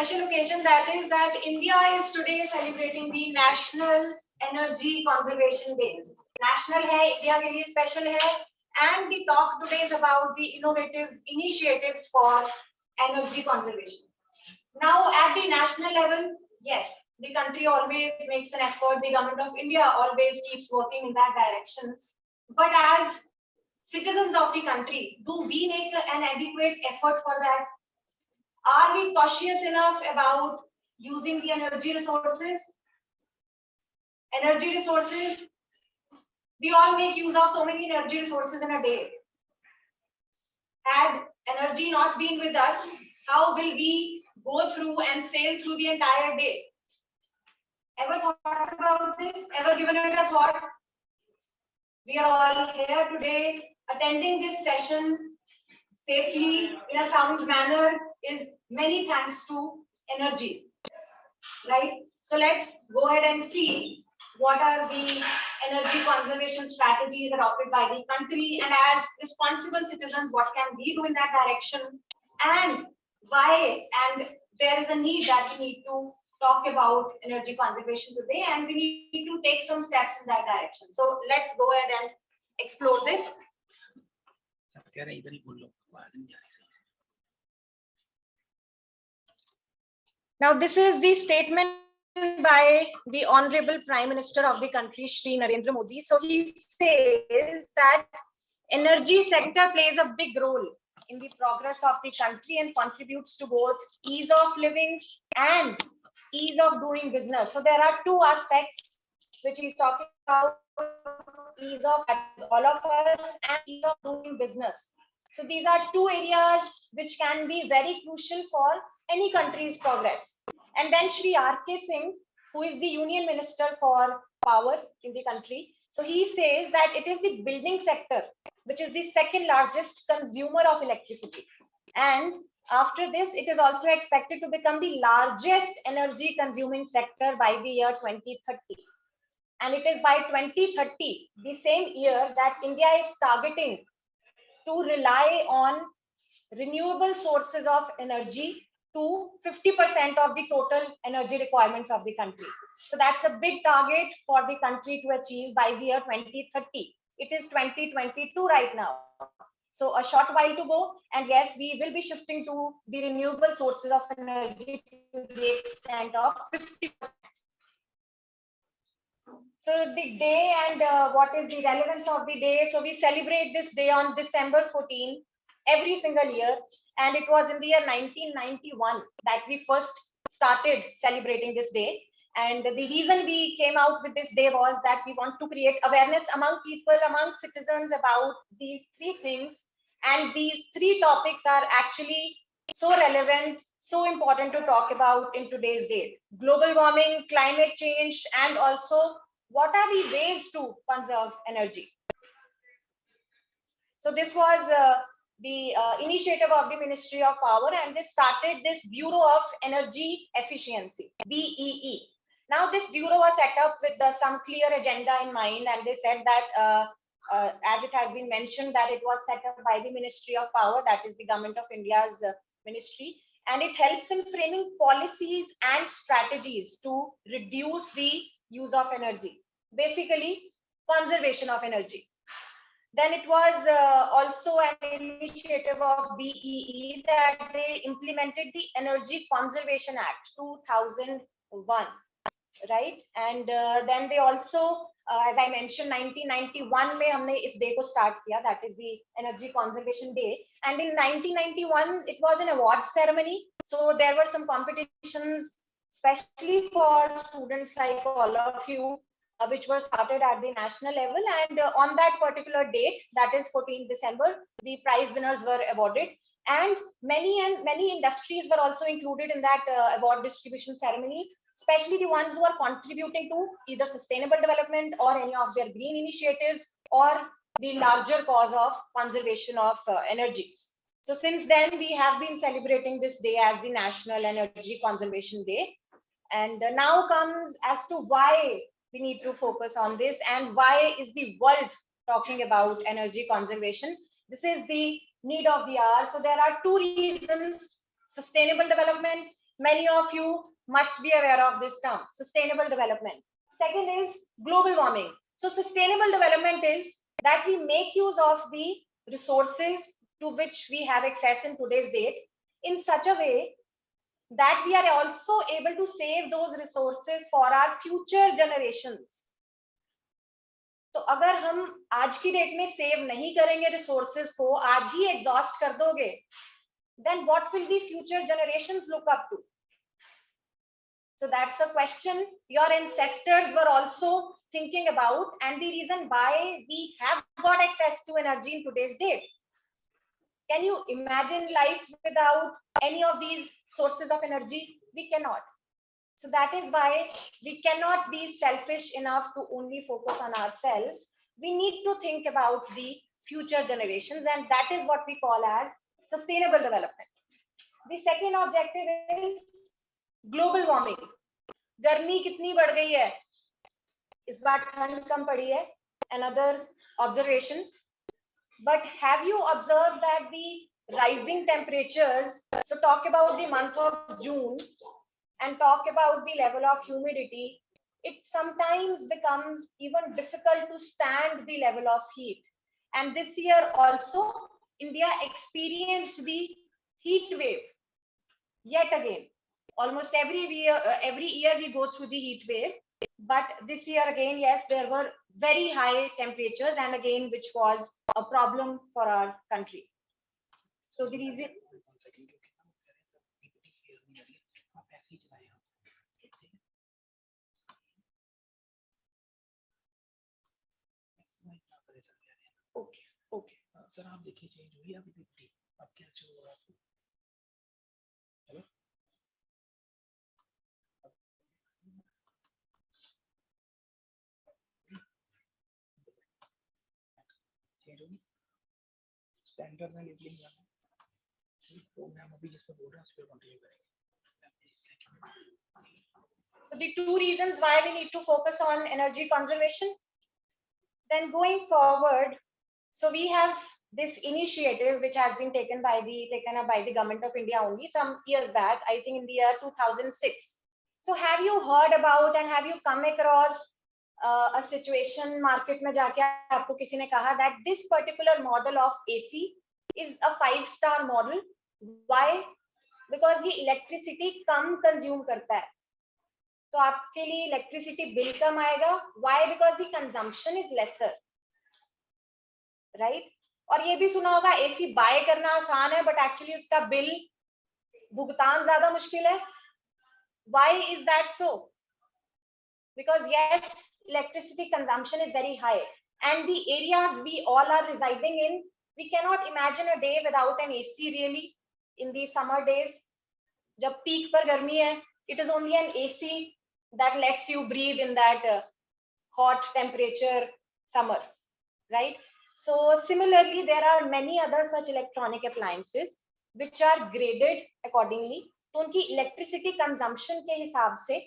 special occasion, that is that India is today celebrating the National Energy Conservation Day. National hai, India ke liye special hai, and the talk today is about the innovative initiatives for energy conservation. Now, at the national level, yes, the country always makes an effort. The government of India always keeps working in that direction. But as citizens of the country, do we make an adequate effort for that? Are we cautious enough about using the energy resources? Energy resources, we all make use of so many energy resources in a day. Had energy not been with us, how will we go through and sail through the entire day? Ever thought about this? Ever given it a thought? We are all here today attending this session safely in a sound manner is many thanks to energy, right? So let's go ahead and see what are the energy conservation strategies adopted by the country, and as responsible citizens, what can we do in that direction, and why, and there is a need that we need to talk about energy conservation today, and we need to take some steps in that direction. So let's go ahead and explore this. Now, this is the statement by the Honorable Prime Minister of the country, Shri Narendra Modi. So he says that energy sector plays a big role in the progress of the country and contributes to both ease of living and ease of doing business. So there are two aspects which he's talking about: ease of all of us and ease of doing business. So these are two areas which can be very crucial for any country's progress. And then Shri R.K. Singh, who is the Union Minister for Power in the country, so he says that it is the building sector which is the second largest consumer of electricity. And after this, it is also expected to become the largest energy consuming sector by the year 2030. And it is by 2030, the same year, that India is targeting to rely on renewable sources of energy to 50% of the total energy requirements of the country. So that's a big target for the country to achieve by the year 2030. It is 2022 right now. So a short while to go, and yes, we will be shifting to the renewable sources of energy to the extent of 50%. So the day and what is the relevance of the day? So we celebrate this day on December 14 every single year, and it was in the year 1991 that we first started celebrating this day. And the reason we came out with this day was that we want to create awareness among people, among citizens about these three things. And these three topics are actually so relevant, so important to talk about in today's date: global warming, climate change, and also what are the ways to conserve energy. So this was the initiative of the Ministry of Power, and they started this Bureau of Energy Efficiency, BEE. Now this bureau was set up with some clear agenda in mind, and they said that as it has been mentioned, that it was set up by the Ministry of Power, that is the Government of India's ministry, and it helps in framing policies and strategies to reduce the use of energy, basically conservation of energy. Then it was also an initiative of BEE that they implemented the Energy Conservation Act 2001, right? And then they also, as I mentioned, 1991 में हमने इस day को start किया, that is the Energy Conservation Day. And in 1991, it was an award ceremony. So there were some competitions, especially for students like all of you, which were started at the national level. And on that particular date, that is 14 December, the prize winners were awarded. And many industries were also included in that award distribution ceremony, especially the ones who are contributing to either sustainable development or any of their green initiatives or the larger cause of conservation of energy. So since then, we have been celebrating this day as the National Energy Conservation Day. And now comes as to why we need to focus on this and why is the world talking about energy conservation. This is the need of the hour. So there are two reasons: sustainable development. Many of you must be aware of this term, sustainable development. Second is global warming. So sustainable development is that we make use of the resources to which we have access in today's date in such a way that we are also able to save those resources for our future generations. तो अगर हम आज की date में save नहीं करेंगे resources को, आज ही एग्जॉस्ट कर दोगे, then what will the future generations look up to? So that's a question your ancestors were also thinking about, and the reason why we have got access to energy in today's date. Can you imagine life without any of these sources of energy? We cannot. So that is why we cannot be selfish enough to only focus on ourselves. We need to think about the future generations, and that is what we call as sustainable development. The second objective is global warming. गर्मी कितनी बढ़ गई है, इस बार ठंड कम पड़ी है, another observation. But have you observed that the rising temperatures, so talk about the month of June and talk about the level of humidity, it sometimes becomes even difficult to stand the level of heat. And this year also, India experienced the heat wave yet again. Almost every year we go through the heat wave, but this year again, yes, there were very high temperatures, and again, which was a problem for our country. So the reason. Okay, okay. Sir आप देखिए change हुई अभी पिपटी, अब क्या चल रहा है? Hello, change होगी स्टैंडर्ड में लेबलिंग वाला प्रोग्राम अभी जिस पे बोल रहा है उस पे कंटिन्यू करेंगे. So the two reasons why we need to focus on energy conservation. Then going forward, so we have this initiative which has been taken up by the Government of India only some years back, I think in the year 2006. So have you heard about and have you come across a situation market में जाके आपको किसी ने कहा that this particular model of AC is a 5-star model? Why? Because ये electricity कम consume करता है, तो आपके लिए इलेक्ट्रिसिटी बिल कम आएगा. Why? Because the consumption is lesser, right? और ये भी सुना होगा एसी बाय करना आसान है, बट एक्चुअली उसका बिल भुगतान ज्यादा मुश्किल है. Why is that so? Because yes, electricity consumption is very high, and the areas we all are residing in, we cannot imagine a day without an AC really. In the summer days, जब peak पर गर्मी है, it is only an AC that lets you breathe in that hot temperature summer, right? So similarly, there are many other such electronic appliances which are graded accordingly. तो उनकी electricity consumption के हिसाब से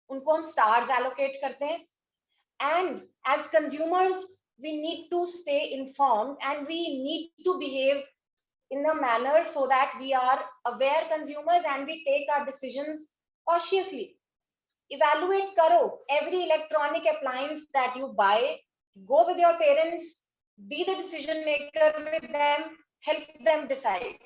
उनको हम stars allocate करते हैं. And as consumers, we need to stay informed and we need to behave in a manner so that we are aware consumers and we take our decisions cautiously. Evaluate karo every electronic appliance that you buy. Go with your parents, be the decision maker with them, help them decide.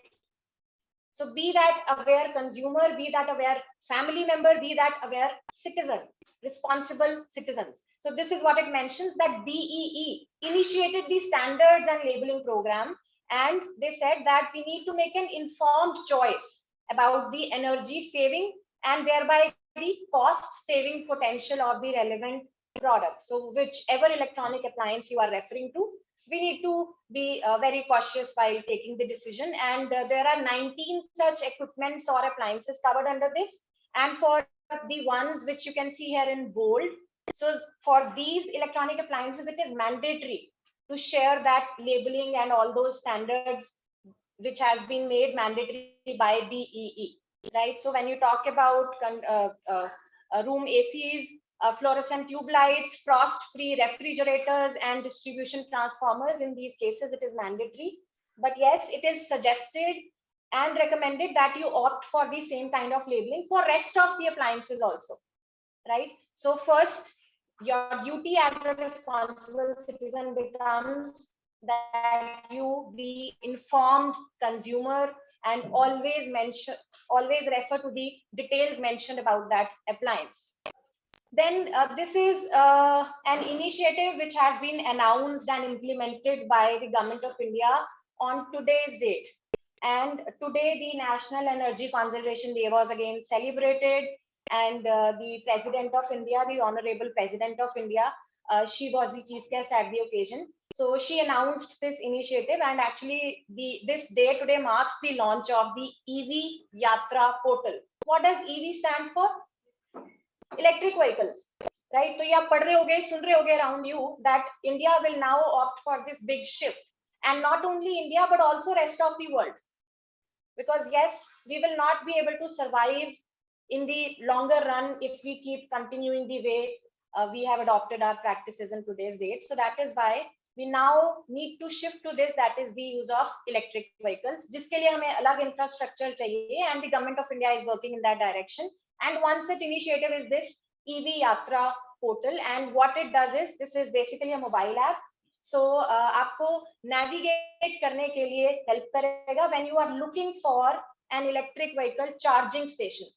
So be that aware consumer, be that aware family member, be that aware citizen, responsible citizens. So this is what it mentions, that BEE initiated the standards and labeling program, and they said that we need to make an informed choice about the energy saving and thereby the cost saving potential of the relevant product. So whichever electronic appliance you are referring to, we need to be very cautious while taking the decision. And there are 19 such equipments or appliances covered under this. And for the ones which you can see here in bold, so for these electronic appliances, it is mandatory to share that labeling and all those standards which has been made mandatory by BEE. Right. So when you talk about room ACs, fluorescent tube lights, frost-free refrigerators, and distribution transformers, in these cases, it is mandatory. But yes, it is suggested and recommended that you opt for the same kind of labeling for rest of the appliances also, right? So first, your duty as a responsible citizen becomes that you be informed consumer and always refer to the details mentioned about that appliance. Then this is an initiative which has been announced and implemented by the Government of India on today's date. And today the National Energy Conservation Day was again celebrated, and the President of India, the Honorable President of India, she was the chief guest at the occasion. So she announced this initiative, and actually this day today marks the launch of the EV Yatra portal. What does EV stand for? Electric vehicles, right? So you are पढ़ रहे होगे, सुन रहे होगे around you that India will now opt for this big shift, and not only India but also rest of the world, because yes, we will not be able to survive in the longer run if we keep continuing the way we have adopted our practices in today's date. So that is why we now need to shift to this, that is the use of electric vehicles, जिसके लिए हमें अलग infrastructure चाहिए, and the Government of India is working in that direction. And one such initiative is this EV Yatra portal, and what it does is, this is basically a mobile app. So आपको navigate करने के लिए help करेगा when you are looking for an electric vehicle charging station,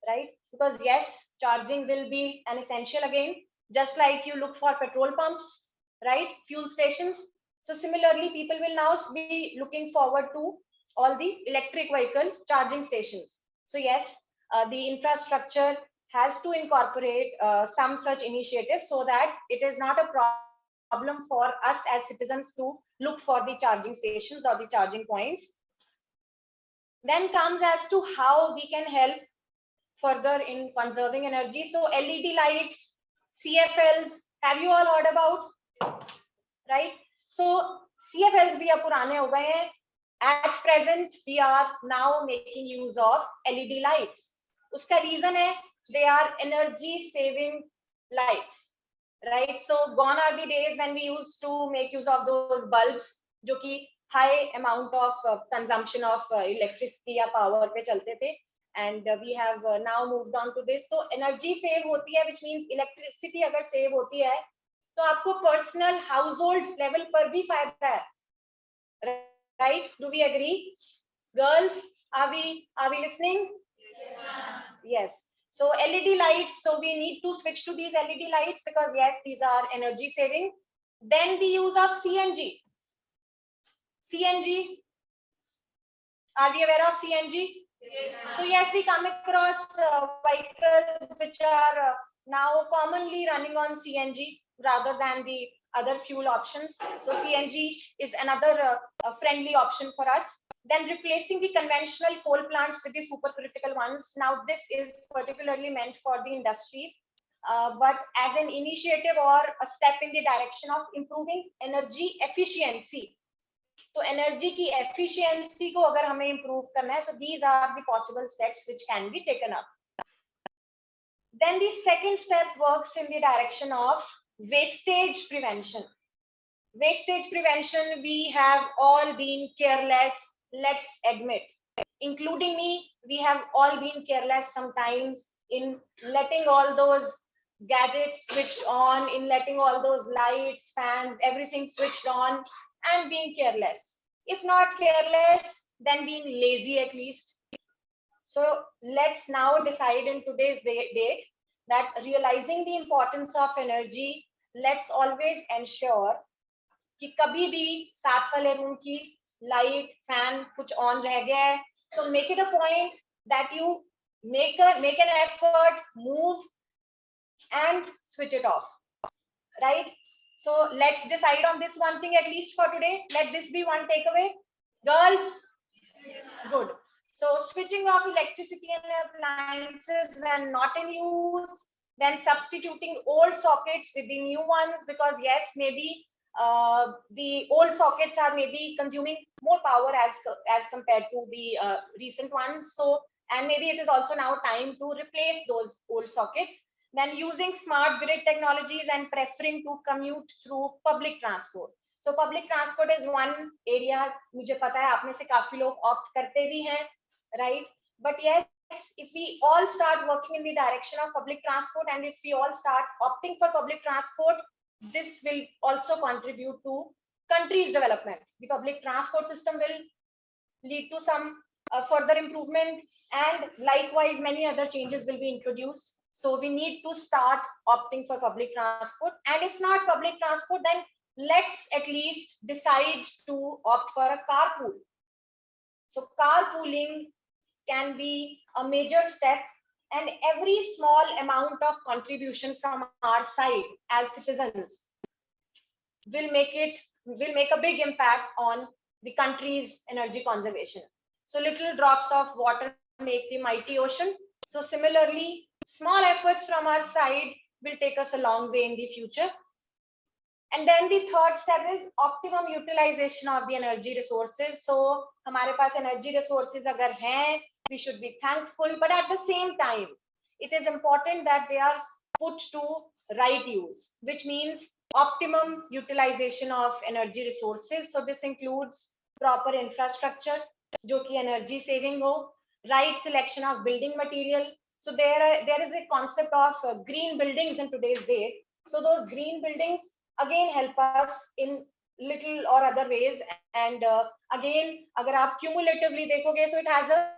right? Because yes, charging will be an essential again, just like you look for petrol pumps, right? Fuel stations. So similarly, people will now be looking forward to all the electric vehicle charging stations. So yes, the infrastructure has to incorporate some such initiatives so that it is not a problem for us as citizens to look for the charging stations or the charging points. Then comes as to how we can help further in conserving energy. So LED lights, CFLs, have you all heard about? Right? So CFLs bhi ab purane ho gaye hain. At present, we are now making use of LED lights. Uska reason hai, they are energy saving lights, right? So gone are the days when we used to make use of those bulbs जो कि high amount of consumption of electricity या power पे चलते थे, and we have now moved on to this. So energy save होती है, which means electricity अगर save होती है तो आपको personal household level पर भी फायदा है, right? Do we agree? Girls, are we listening? Yes. So LED lights, so we need to switch to these LED lights because yes, these are energy saving. Then the use of CNG. CNG, are we aware of CNG? Yes. So yes, we come across vehicles which are now commonly running on CNG rather than the other fuel options. So CNG is another friendly option for us. Then replacing the conventional coal plants with the supercritical ones. Now this is particularly meant for the industries, but as an initiative or a step in the direction of improving energy efficiency. तो energy की efficiency को अगर हमें improve करना है, so these are the possible steps which can be taken up. Then the second step works in the direction of wastage prevention. Wastage prevention, we have all been careless, let's admit, including me. We have all been careless sometimes in letting all those gadgets switched on, in letting all those lights, fans, everything switched on, and being careless. If not careless, then being lazy at least. So let's now decide in today's date that realizing the importance of energy, let's always ensure कि कभी भी साथ वाले room की light fan कुछ on रह गया है, so make it a point that you make an effort, move and switch it off, right? So let's decide on this one thing at least for today. Let this be one takeaway. Girls, good. So switching off electricity and appliances when not in use, then substituting old sockets with the new ones, because yes, maybe the old sockets are maybe consuming more power as compared to the recent ones. So, and maybe it is also now time to replace those old sockets. Then using smart grid technologies and preferring to commute through public transport. So public transport is one area, मुझे पता है आप में से काफी लोग opt करते भी हैं, right? But yes, if we all start working in the direction of public transport, and if we all start opting for public transport, this will also contribute to country's development. The public transport system will lead to some further improvement, and likewise many other changes will be introduced. So we need to start opting for public transport, and if not public transport, then let's at least decide to opt for a carpool. So carpooling can be a major step, and every small amount of contribution from our side as citizens will make a big impact on the country's energy conservation. So little drops of water make the mighty ocean. So similarly, small efforts from our side will take us a long way in the future. And then the third step is optimum utilization of the energy resources. So हमारे पास energy resources अगर हैं, we should be thankful, but at the same time, it is important that they are put to right use, which means optimum utilization of energy resources. So this includes proper infrastructure, जो कि energy saving हो, right selection of building material. So there is a concept of green buildings in today's day. So those green buildings again help us in little or other ways, and again agar aap cumulatively dekhoge, so it has a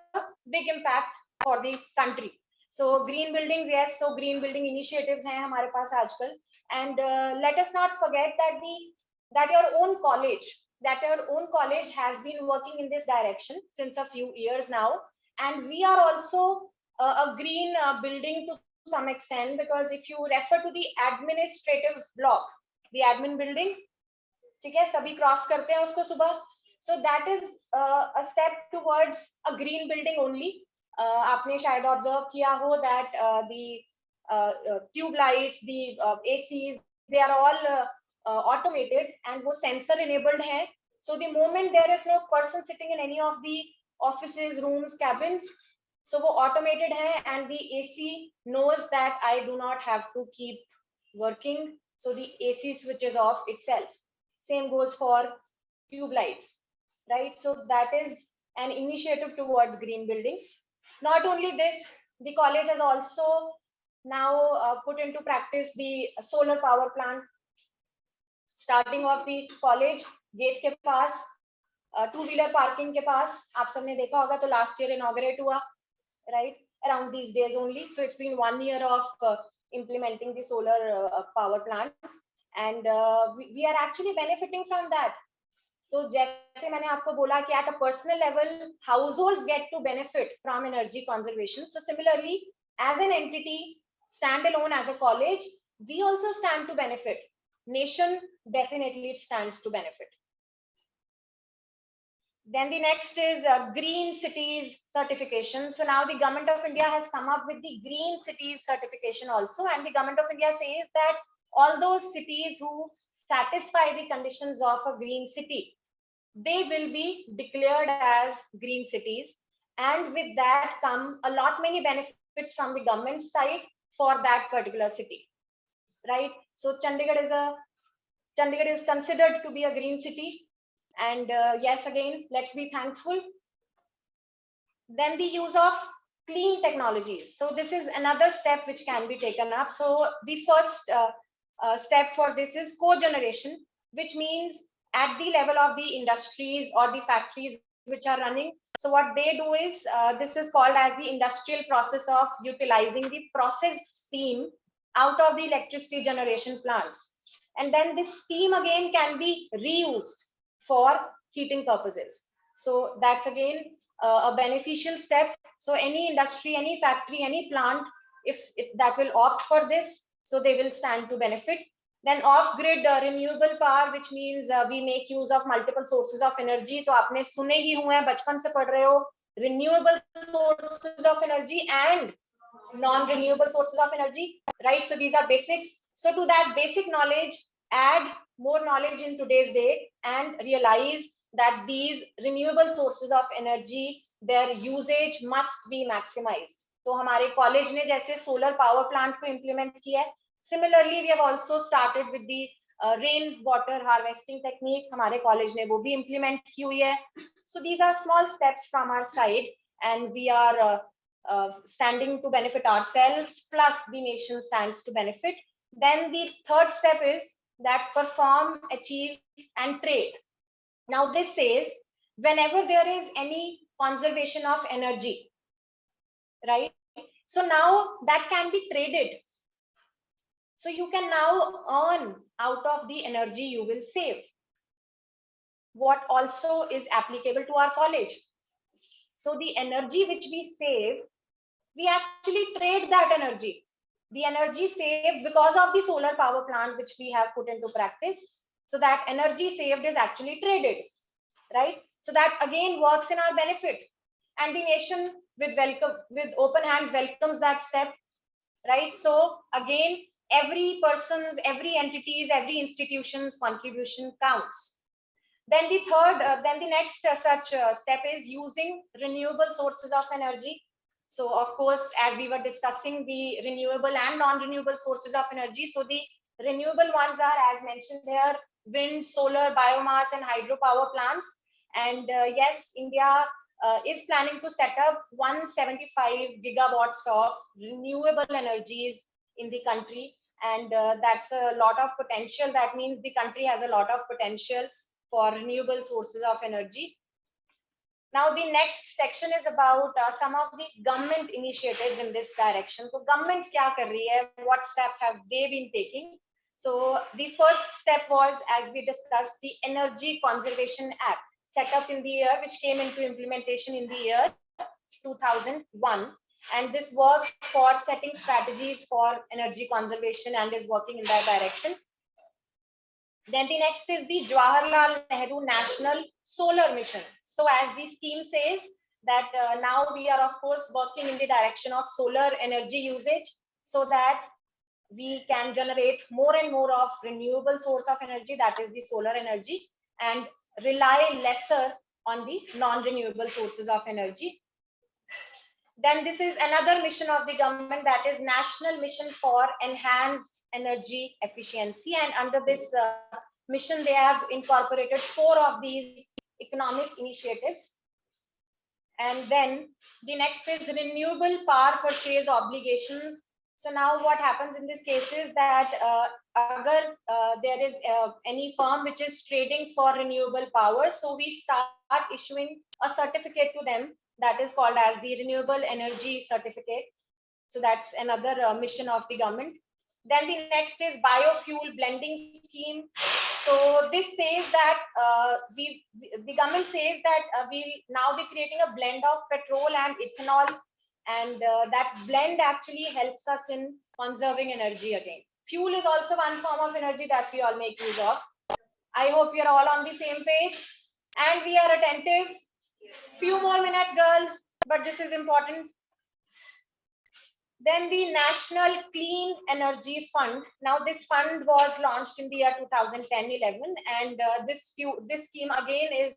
big impact for the country. So green buildings, yes, so green building initiatives hain hamare paas aajkal, and let us not forget that your own college has been working in this direction since a few years now, and we are also a green building to some extent, because if you refer to the administrative block, the admin building, ठीक है, सभी cross करते हैं उसको सुबह, so that is a step towards a green building only. आपने शायद observe किया हो that the tube lights, the ACs, they are all automated, and वो sensor enabled हैं. So the moment there is no person sitting in any of the offices, rooms, cabins, so वो automated हैं, and the AC knows that I do not have to keep working, so the AC switches off itself. Same goes for tube lights, right? So that is an initiative towards green building. Not only this, the college has also now put into practice the solar power plant. Starting of the college, gate के पास, two-wheeler parking के पास, आप सबने देखा होगा, तो last year inaugurate हुआ, right? Around these days only. So it's been 1 year of implementing the solar power plant, and we are actually benefiting from that. So जैसे मैंने आपको बोला कि at a personal level, households get to benefit from energy conservation. So similarly, as an entity, standalone as a college, we also stand to benefit. Nation definitely stands to benefit. Then the next is Green Cities certification. So now the Government of India has come up with the Green Cities certification also, and the Government of India says that all those cities who satisfy the conditions of a green city, they will be declared as green cities, and with that come a lot many benefits from the government side for that particular city, right? So Chandigarh is considered to be a green city. And yes, again, let's be thankful. Then the use of clean technologies. So this is another step which can be taken up. So the first step for this is cogeneration, which means at the level of the industries or the factories which are running. So what they do is, this is called as the industrial process of utilizing the processed steam out of the electricity generation plants. And then this steam again can be reused for heating purposes. So that's again a beneficial step. So any industry, any factory, any plant, if that will opt for this, so they will stand to benefit. Then off-grid renewable power, which means we make use of multiple sources of energy. तो आपने सुने ही हुए हैं, बचपन से पढ़ रहे हो, renewable sources of energy and non-renewable sources of energy, right? So these are basics. So to that basic knowledge, add more knowledge in today's day and realize that these renewable sources of energy, their usage must be maximized. तो हमारे college ने जैसे solar power plant को implement किया है, similarly we have also started with the rain water harvesting technique हमारे college ने वो भी इम्प्लीमेंट की हुई है. So these are small steps from our side, and we are standing to benefit ourselves, plus the nation stands to benefit. Then the third step is that perform, achieve, and trade. Now this says whenever there is any conservation of energy, right? So now that can be traded. So you can now earn out of the energy you will save. What also is applicable to our college. So the energy which we save, we actually trade that energy. The energy saved because of the solar power plant which we have put into practice. So that energy saved is actually traded, right? So that again works in our benefit. And the nation with open hands welcomes that step, right? So again, every person's, every entity's, every institution's contribution counts. Then the next such step is using renewable sources of energy. So of course, as we were discussing the renewable and non-renewable sources of energy. So the renewable ones are, as mentioned here, wind, solar, biomass, and hydropower plants. And yes, India is planning to set up 175 gigawatts of renewable energies in the country. And that's a lot of potential. That means the country has a lot of potential for renewable sources of energy. Now, the next section is about some of the government initiatives in this direction. So, government kya kar rahi hai? What steps have they been taking? So, the first step was, as we discussed, the Energy Conservation Act, set up in the year, which came into implementation in the year 2001. And this works for setting strategies for energy conservation and is working in that direction. Then the next is the Jawaharlal Nehru National Solar Mission. So as the scheme says that now we are of course working in the direction of solar energy usage so that we can generate more and more of renewable source of energy, that is the solar energy, and rely lesser on the non-renewable sources of energy. Then this is another mission of the government, that is National Mission for Enhanced Energy Efficiency. And under this mission, they have incorporated 4 of these economic initiatives. And then the next is renewable power purchase obligations. So now what happens in this case is that agar there is any firm which is trading for renewable power, so we start issuing a certificate to them that is called as the renewable energy certificate. So that's another mission of the government. Then the next is biofuel blending scheme. So this says that the government says that we'll now be creating a blend of petrol and ethanol, and that blend actually helps us in conserving energy again. Fuel is also one form of energy that we all make use of. I hope we are all on the same page and we are attentive. Few more minutes, girls, but this is important. Then the National Clean Energy Fund. Now this fund was launched in the year 2010-11, and this scheme again is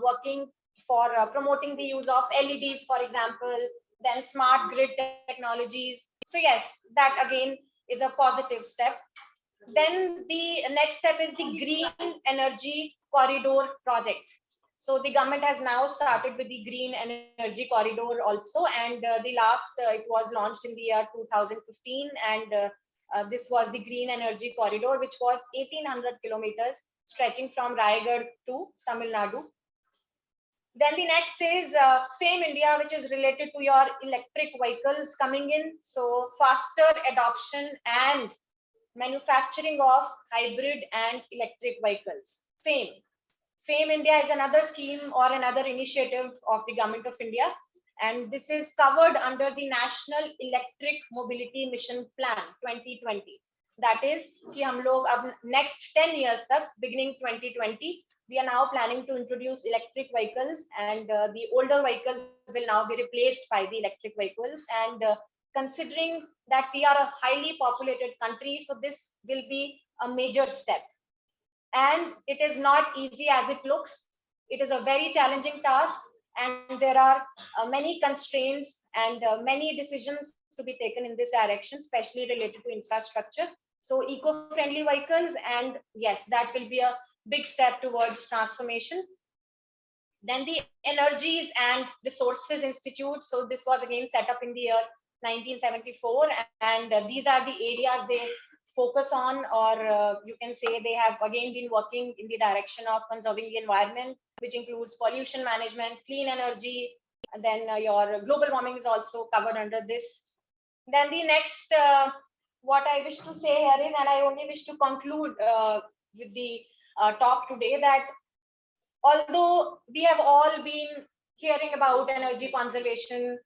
working for promoting the use of LEDs, for example, then smart grid technologies. So yes, that again is a positive step. Then the next step is the Green Energy Corridor project. So the government has now started with the Green Energy Corridor also, and the last it was launched in the year 2015, and this was the Green Energy Corridor, which was 1800 kilometers stretching from Raigad to Tamil Nadu. Then the next is FAME India, which is related to your electric vehicles coming in. So faster adoption and manufacturing of hybrid and electric vehicles. FAME. FAME India is another scheme or another initiative of the Government of India, and this is covered under the National Electric Mobility Mission Plan 2020. That is कि हम लोग अब next 10 years तक, beginning 2020, we are now planning to introduce electric vehicles, and the older vehicles will now be replaced by the electric vehicles. And considering that we are a highly populated country, so this will be a major step. And it is not easy as it looks. It is a very challenging task, and there are many constraints and many decisions to be taken in this direction, especially related to infrastructure. So eco-friendly vehicles, and yes, that will be a big step towards transformation. Then the Energies and Resources Institute. So this was again set up in the year 1974, and these are the areas they focus on, or you can say they have again been working in the direction of conserving the environment, which includes pollution management, clean energy, and then your global warming is also covered under this. Then the next, what I wish to say here is, and I only wish to conclude with the talk today, that although we have all been hearing about energy conservation,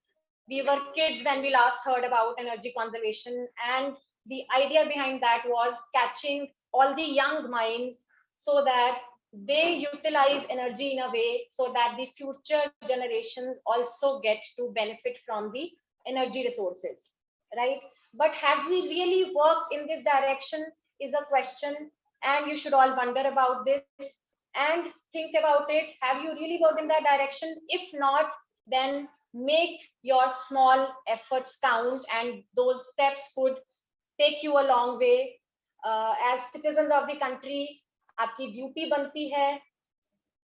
we were kids when we last heard about energy conservation, and the idea behind that was catching all the young minds so that they utilize energy in a way so that the future generations also get to benefit from the energy resources, right? But have we really worked in this direction is a question, and you should all wonder about this and think about it. Have you really worked in that direction? If not, then make your small efforts count, and those steps could take you a long way. As citizens of the country, आपकी duty बनती है.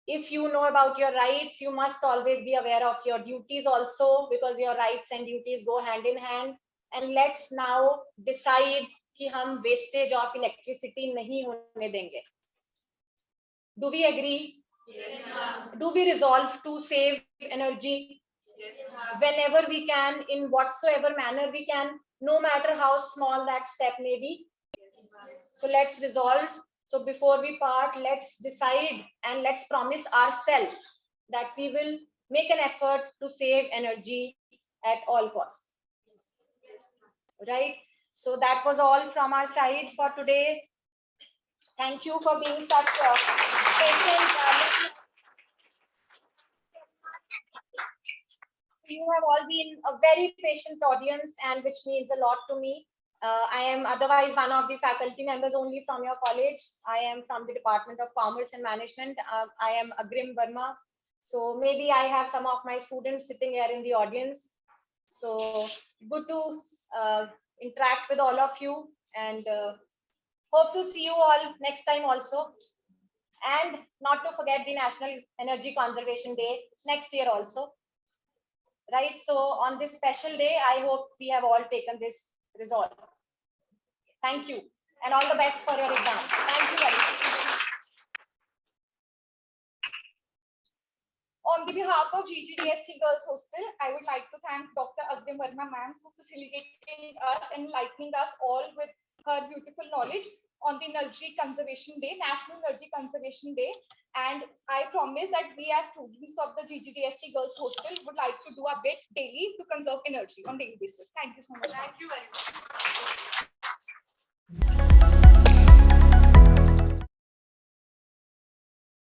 If you know about your rights, you must always be aware of your duties also, because your rights and duties go hand in hand. And let's now decide कि हम wastage of electricity नहीं होने देंगे. Do we agree? Yes, ma'am. Do we resolve to save energy? Yes, ma'am. Whenever we can, in whatsoever manner we can, no matter how small that step may be? Yes, ma'am. So let's resolve. So before we part, let's decide and let's promise ourselves that we will make an effort to save energy at all costs. Right? So that was all from our side for today. Thank you for being such patient listeners. You have all been a very patient audience, and which means a lot to me. I am otherwise one of the faculty members only from your college. I am from the Department of Commerce and Management. I am Agrim Verma. So maybe I have some of my students sitting here in the audience. So good to interact with all of you, and hope to see you all next time also. And not to forget the National Energy Conservation Day next year also. Right, so on this special day, I hope we have all taken this resolve. Thank you, and all the best for your exam. Thank you very much. On the behalf of GGDSC Girls Hostel, I would like to thank Dr. Agrim Verma ma'am for facilitating us and enlightening us all with her beautiful knowledge on the Energy Conservation Day, National Energy Conservation Day. And I promise that we as students of the GGDSC Girls Hostel would like to do a bit daily to conserve energy on daily basis. Thank you so much. Thank you very much.